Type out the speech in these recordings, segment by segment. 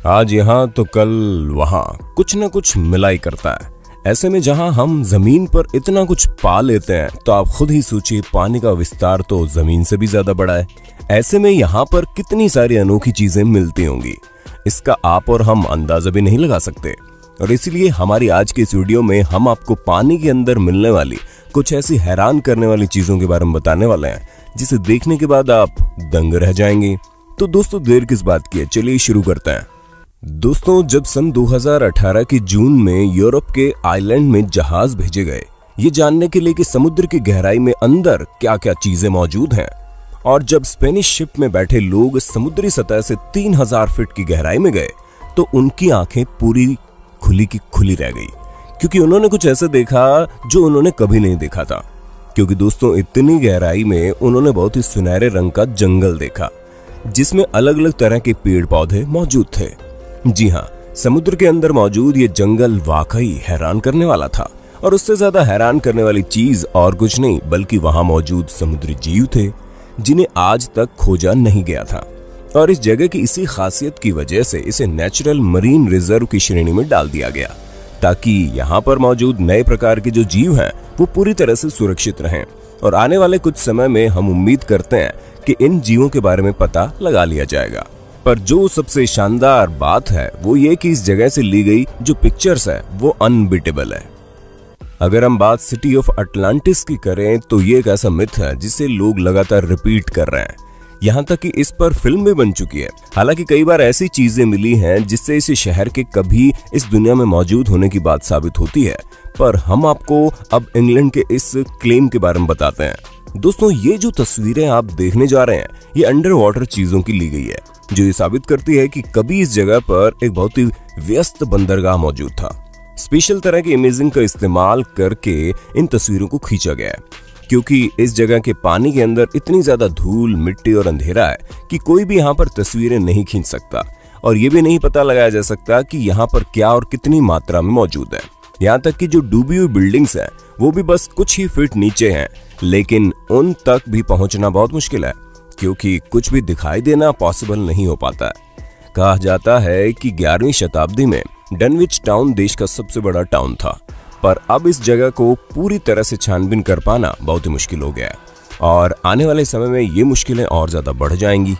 आज यहाँ तो कल वहाँ कुछ न कुछ मिला ही करता है। ऐसे में जहाँ हम जमीन पर इतना कुछ पा लेते हैं तो आप खुद ही सोचिए पानी का विस्तार तो जमीन से भी ज्यादा बड़ा है। ऐसे में यहाँ पर कितनी सारी अनोखी चीजें मिलती होंगी, इसका आप और हम अंदाजा भी नहीं लगा सकते। और इसीलिए हमारी आज के इस वीडियो में हम आपको पानी के अंदर मिलने वाली कुछ ऐसी हैरान करने वाली चीजों के बारे में बताने वाले हैं जिसे देखने के बाद आप दंग रह जाएंगे। तो दोस्तों देर किस बात की है, चलिए शुरू करते हैं। दोस्तों जब सन 2018 के जून में यूरोप के आइलैंड में जहाज भेजे गए ये जानने के लिए कि समुद्र की गहराई में अंदर क्या क्या चीजें मौजूद हैं, और जब स्पेनिश शिप में बैठे लोग समुद्री सतह से 3000 फीट की गहराई में गए तो उनकी आंखें पूरी खुली की खुली रह गई, क्योंकि उन्होंने कुछ ऐसा देखा जो उन्होंने कभी नहीं देखा था। क्योंकि दोस्तों इतनी गहराई में उन्होंने बहुत ही सुनहरे रंग का जंगल देखा जिसमें अलग अलग तरह के पेड़ पौधे मौजूद थे। जी हाँ, समुद्र के अंदर मौजूद ये जंगल वाकई हैरान करने वाला था। और उससे ज्यादा हैरान करने वाली चीज और कुछ नहीं बल्कि वहां मौजूद समुद्री जीव थे जिन्हें आज तक खोजा नहीं गया था। और इस जगह की इसी खासियत की वजह से इसे नेचुरल मरीन रिजर्व की श्रेणी में डाल दिया गया, ताकि यहाँ पर मौजूद नए प्रकार के जो जीव हैं वो पूरी तरह से सुरक्षित रहें। और आने वाले कुछ समय में हम उम्मीद करते हैं कि इन जीवों के बारे में पता लगा लिया जाएगा। पर जो सबसे शानदार बात है वो ये कि इस जगह से ली गई जो पिक्चर्स है वो अनबीटेबल है। अगर हम बात सिटी ऑफ अटलांटिस की करें तो ये एक ऐसा मिथ है जिसे लोग लगातार रिपीट कर रहे हैं, यहाँ तक कि इस पर फिल्म भी बन चुकी है। हालांकि कई बार ऐसी चीजें मिली हैं जिससे इस शहर के कभी इस दुनिया में मौजूद होने की बात साबित होती है, पर हम आपको अब इंग्लैंड के इस क्लेम के बारे में बताते हैं। दोस्तों ये जो तस्वीरें आप देखने जा रहे हैं ये अंडर वाटर चीजों की ली गई है, जो ये साबित करती है कि कभी इस जगह पर एक बहुत ही व्यस्त बंदरगाह मौजूद था। स्पेशल तरह की इमेजिंग का इस्तेमाल करके इन तस्वीरों को खींचा गया है, क्योंकि इस जगह के पानी के अंदर इतनी ज्यादा धूल, मिट्टी और अंधेरा है कि कोई भी यहाँ पर तस्वीरें नहीं खींच सकता, और ये भी नहीं पता लगाया जा सकता कि यहाँ पर क्या और कितनी मात्रा में मौजूद है। यहाँ तक कि जो डूबी हुई बिल्डिंग्स हैं वो भी बस कुछ ही फीट नीचे हैं, लेकिन उन तक भी पहुंचना बहुत मुश्किल है क्योंकि कुछ भी दिखाई देना पॉसिबल नहीं हो पाता है। कहा जाता है कि 11वीं शताब्दी में डनविच टाउन देश का सबसे बड़ा टाउन था, पर अब इस जगह को पूरी तरह से छानबीन कर पाना बहुत ही मुश्किल हो गया है, और आने वाले समय में ये मुश्किलें और ज्यादा बढ़ जाएंगी।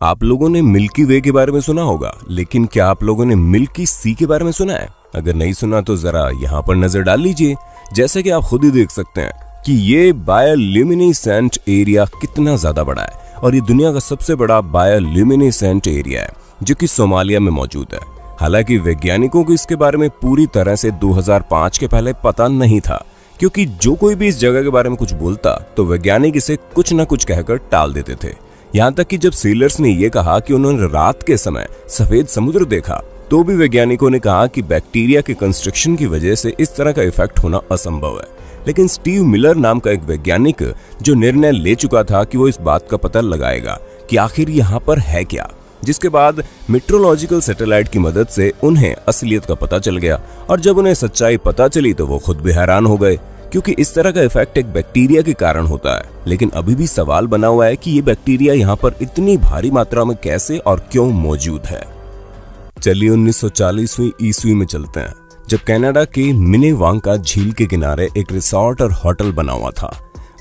आप लोगों ने मिल्की वे के बारे में सुना होगा, लेकिन क्या आप लोगों ने मिल्की सी के बारे में सुना है? अगर नहीं सुना तो जरा यहाँ पर नजर डाल लीजिए। जैसे कि आप खुद ही देख सकते हैं कि ये बायोल्यूमिनेसेंट एरिया कितना ज्यादा बड़ा है, और ये दुनिया का सबसे बड़ा बायोल्यूमिनेसेंट एरिया है जो कि सोमालिया में मौजूद है। हालांकि वैज्ञानिकों को इसके बारे में पूरी तरह से 2005 के पहले पता नहीं था, क्योंकि जो कोई भी इस जगह के बारे में कुछ बोलता तो वैज्ञानिक इसे कुछ न कुछ कहकर टाल देते थे। यहाँ तक कि जब सेलर्स ने यह कहा कि उन्होंने रात के समय सफेद समुद्र देखा तो भी वैज्ञानिकों ने कहा कि बैक्टीरिया के कंस्ट्रक्शन की वजह से इस तरह का इफेक्ट होना असंभव है। लेकिन स्टीव मिलर नाम का एक वैज्ञानिक जो निर्णय ले चुका था कि वो इस बात का पता लगाएगा कि आखिर यहाँ पर है क्या, जिसके बाद मेट्रोलॉजिकल सैटेलाइट की मदद से उन्हें असलियत का पता चल गया। और जब उन्हें सच्चाई पता चली तो वो खुद भी हैरान हो गए, क्योंकि इस तरह का इफेक्ट एक बैक्टीरिया के कारण होता है। लेकिन अभी भी सवाल बना हुआ है कि ये बैक्टीरिया यहाँ पर इतनी भारी मात्रा में कैसे और क्यों मौजूद है। चलिए 1940वीं ईस्वी में चलते हैं, जब कनाडा के मिनेवांका झील के किनारे एक रिसोर्ट और होटल बना हुआ था।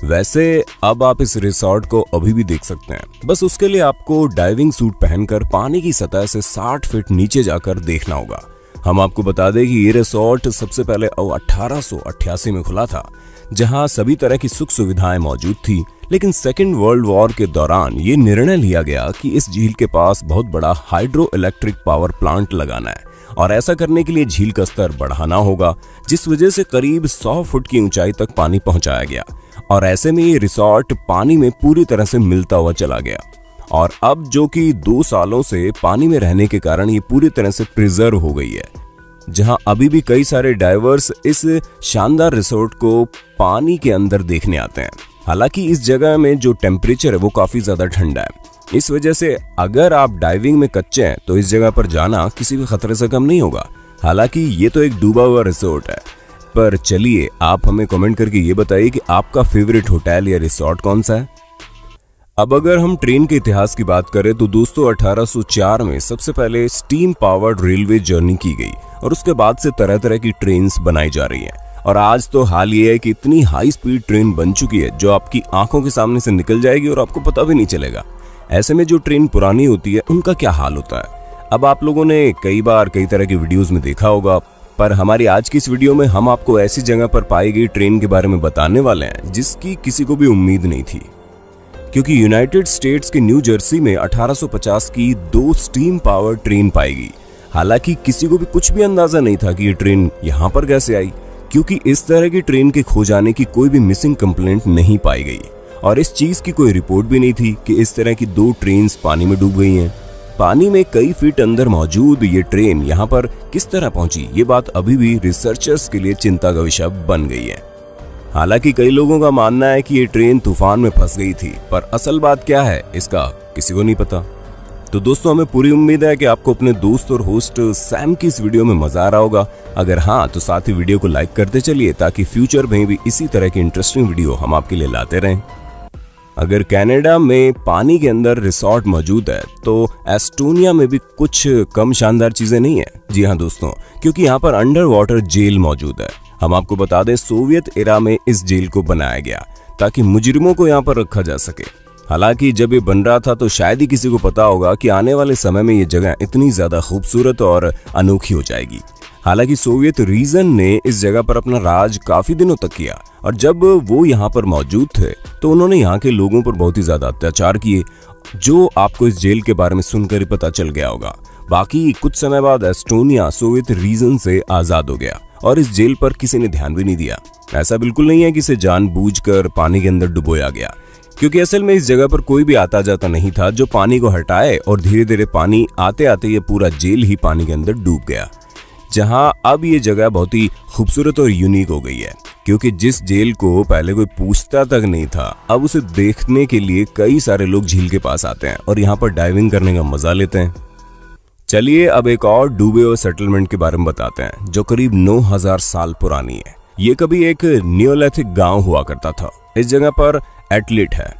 वैसे अब आप इस रिसोर्ट को अभी भी देख सकते हैं, बस उसके लिए आपको डाइविंग सूट पहनकर पानी की सतह से 60 फीट नीचे जाकर देखना होगा। हम आपको बता दें कि ये रिसोर्ट सबसे पहले 1888 में खुला था, जहां सभी तरह की सुख सुविधाएं मौजूद थी। लेकिन सेकेंड वर्ल्ड वॉर के दौरान ये निर्णय लिया गया कि इस झील के पास बहुत बड़ा हाइड्रो इलेक्ट्रिक पावर प्लांट लगाना है, और ऐसा करने के लिए झील का स्तर बढ़ाना होगा, जिस वजह से करीब 100 फुट की ऊंचाई तक पानी पहुंचाया गया। और ऐसे में ये रिसोर्ट पानी में पूरी तरह से मिलता हुआ चला गया, और अब जो कि 2 सालों से पानी में रहने के कारण ये पूरी तरह से प्रिजर्व हो गई है, जहां अभी भी कई सारे डाइवर्स इस शानदार रिसोर्ट को पानी के अंदर देखने आते हैं। हालांकि इस जगह में जो टेम्परेचर है वो काफी ज्यादा ठंडा है, इस वजह से अगर आप डाइविंग में कच्चे हैं तो इस जगह पर जाना किसी भी खतरे से कम नहीं होगा। हालांकि ये तो एक डूबा हुआ रिसोर्ट है, पर चलिए आप हमें कमेंट करके ये बताइए कि आपका फेवरेट होटल या रिसोर्ट कौन सा है। अब अगर हम ट्रेन के इतिहास की बात करें तो दोस्तों 1804 में सबसे पहले स्टीम पावर्ड रेलवे जर्नी की गई और उसके बाद से तरह तरह की ट्रेन्स बनाई जा रही हैं। और आज तो हाल ये है कि इतनी हाई स्पीड ट्रेन बन चुकी है जो आपकी आंखों के सामने से निकल जाएगी और आपको पता भी नहीं चलेगा। ऐसे में जो ट्रेन पुरानी होती है उनका क्या हाल होता है, अब आप लोगों ने कई बार कई तरह की वीडियोस में देखा होगा, पर हमारी आज की इस वीडियो में हम आपको ऐसी जगह पर पाई गई ट्रेन के बारे में बताने वाले हैं जिसकी किसी को भी उम्मीद नहीं थी। क्योंकि यूनाइटेड स्टेट्स के न्यू जर्सी में 1850 की 2 स्टीम पावर ट्रेन पाई गई। हालांकि किसी को भी कुछ भी अंदाजा नहीं था कि ये ट्रेन यहाँ पर कैसे आई, क्योंकि इस तरह की ट्रेन के खो जाने की कोई भी मिसिंग कंप्लेंट नहीं पाई गई और इस चीज की कोई रिपोर्ट भी नहीं थी कि इस तरह की 2 ट्रेन्स पानी में डूब गई हैं। पानी में कई फीट अंदर मौजूद ये ट्रेन यहाँ पर किस तरह पहुंची, ये बात अभी भी रिसर्चर्स के लिए चिंता का विषय बन गई है। हालांकि कई लोगों का मानना है कि ये ट्रेन तूफान में फंस गई थी, पर असल बात क्या है इसका किसी को नहीं पता। तो दोस्तों हमें पूरी उम्मीद है कि आपको अपने दोस्त और होस्ट सैम की इस वीडियो में मजा आ रहा होगा। अगर हाँ तो साथ ही वीडियो को लाइक करते चलिए ताकि फ्यूचर में भी इसी तरह की इंटरेस्टिंग वीडियो हम आपके लिए लाते रहें। अगर कनाडा में पानी के अंदर रिसोर्ट मौजूद है तो एस्टोनिया में भी कुछ कम शानदार चीजें नहीं है। जी हाँ दोस्तों, क्योंकि यहाँ पर अंडर वाटर जेल मौजूद है। हम आपको बता दें सोवियत एरा में इस जेल को बनाया गया ताकि मुजरिमों को यहाँ पर रखा जा सके। हालांकि जब ये बन रहा था तो शायद ही किसी को पता होगा कि आने वाले समय में ये जगह इतनी ज्यादा खूबसूरत और अनोखी हो जाएगी। हालांकि सोवियत रीजन ने इस जगह पर अपना राज काफी दिनों तक किया और जब वो यहाँ पर मौजूद थे तो उन्होंने यहाँ के लोगों पर बहुत ही ज्यादा अत्याचार किए, जो आपको इस जेल के बारे में सुनकर ही पता चल गया होगा। बाकी कुछ समय बाद एस्टोनिया सोवियत रीजन से आजाद हो गया और इस जेल पर किसी ने ध्यान भी नहीं दिया। ऐसा बिल्कुल नहीं है कि इसे जानबूझकर पानी के अंदर डुबोया गया, क्योंकि असल में इस जगह पर कोई भी आता जाता नहीं था जो पानी को हटाए और धीरे धीरे पानी आते आते ये पूरा जेल ही पानी के अंदर डूब गया। जहां अब ये जगह बहुत ही खूबसूरत और यूनिक हो गई है, क्योंकि जिस जेल को पहले कोई पूछता तक नहीं था अब उसे देखने के लिए कई सारे लोग झील के पास आते हैं और यहाँ पर डाइविंग करने का मजा लेते हैं। चलिए अब एक और डूबे हुए सेटलमेंट के बारे में बताते हैं जो करीब 9000 साल पुरानी है। ये कभी एक नियोलिथिक गांव हुआ करता था। इस जगह पर एटलिट है।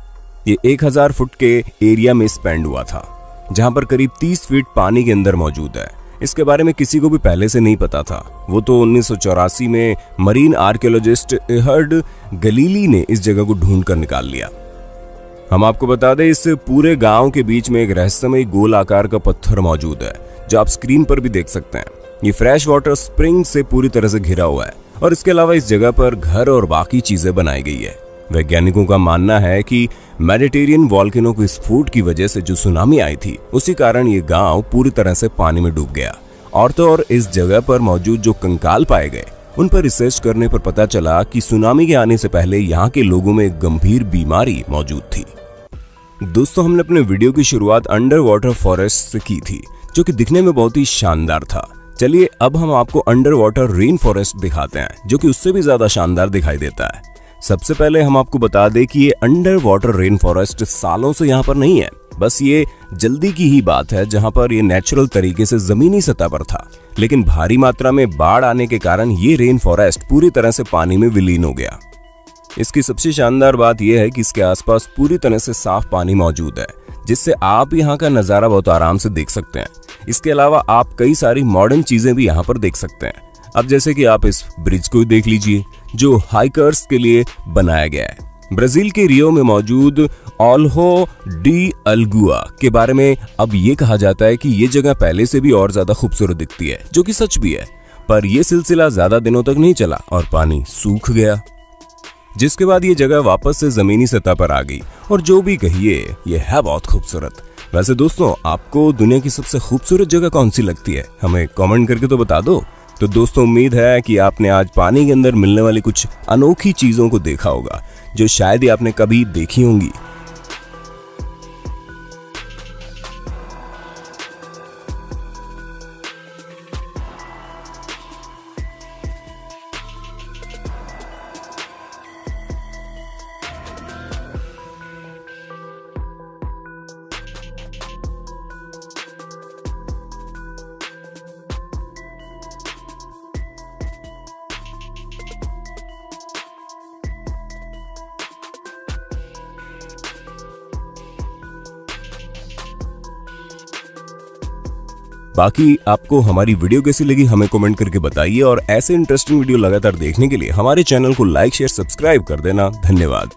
ये 1000 फुट के एरिया में स्पेंड हुआ था, जहां पर करीब 30 फीट पानी के अंदर मौजूद है। इसके बारे में किसी को भी पहले से नहीं पता था। वो तो 1984 में मरीन आर्कियोलॉजिस्ट एहर्ड गलीली ने इस जगह को ढूंढ कर निकाल लिया। हम आपको बता दें इस पूरे गांव के बीच में एक रहस्यमय गोल आकार का पत्थर मौजूद है जो आप स्क्रीन पर भी देख सकते हैं। ये फ्रेश वाटर स्प्रिंग से पूरी तरह से घिरा हुआ है और इसके अलावा इस जगह पर घर और बाकी चीजें बनाई गई है। वैज्ञानिकों का मानना है कि मेडिटेरियन वॉल्केनो के स्फोट की वजह से जो सुनामी आई थी उसी कारण ये गांव पूरी तरह से पानी में डूब गया। और तो और इस जगह पर मौजूद जो कंकाल पाए गए उन पर रिसर्च करने पर पता चला कि सुनामी के आने से पहले यहाँ के लोगों में एक गंभीर बीमारी मौजूद थी। दोस्तों हमने अपने वीडियो की शुरुआत अंडर वाटर फॉरेस्ट से की थी जो कि दिखने में बहुत ही शानदार था। चलिए अब हम आपको अंडर वाटर रेन फॉरेस्ट दिखाते हैं जो कि उससे भी ज्यादा शानदार दिखाई देता है। सबसे पहले हम आपको बता दें कि ये अंडर वाटर रेन फॉरेस्ट सालों से यहाँ पर नहीं है, बस ये जल्दी की ही बात है जहाँ पर ये नेचुरल तरीके से जमीनी सतह पर था, लेकिन भारी मात्रा में बाढ़ आने के कारण ये रेन फॉरेस्ट पूरी तरह से पानी में विलीन हो गया। इसकी सबसे शानदार बात यह है कि इसके आसपास पूरी तरह से साफ पानी मौजूद है, जिससे आप यहाँ का नजारा बहुत आराम से देख सकते हैं। इसके अलावा आप कई सारी मॉडर्न चीजें भी यहाँ पर देख सकते हैं। अब जैसे कि आप इस ब्रिज को देख लीजिए जो हाइकर्स के लिए बनाया गया है। ब्राजील के रियो में मौजूद ओल्हो डी अल्गुआ के बारे में अब ये कहा जाता है कि ये जगह पहले से भी और ज्यादा खूबसूरत दिखती है, जो कि सच भी है। पर यह सिलसिला ज्यादा दिनों तक नहीं चला और पानी सूख गया, जिसके बाद ये जगह वापस से जमीनी सतह पर आ गई। और जो भी कहिए ये है बहुत खूबसूरत। वैसे दोस्तों आपको दुनिया की सबसे खूबसूरत जगह कौन सी लगती है, हमें कमेंट करके तो बता दो। तो दोस्तों उम्मीद है कि आपने आज पानी के अंदर मिलने वाली कुछ अनोखी चीजों को देखा होगा जो शायद ही आपने कभी देखी होंगी। बाकी आपको हमारी वीडियो कैसी लगी हमें कमेंट करके बताइए और ऐसे इंटरेस्टिंग वीडियो लगातार देखने के लिए हमारे चैनल को लाइक शेयर सब्सक्राइब कर देना। धन्यवाद।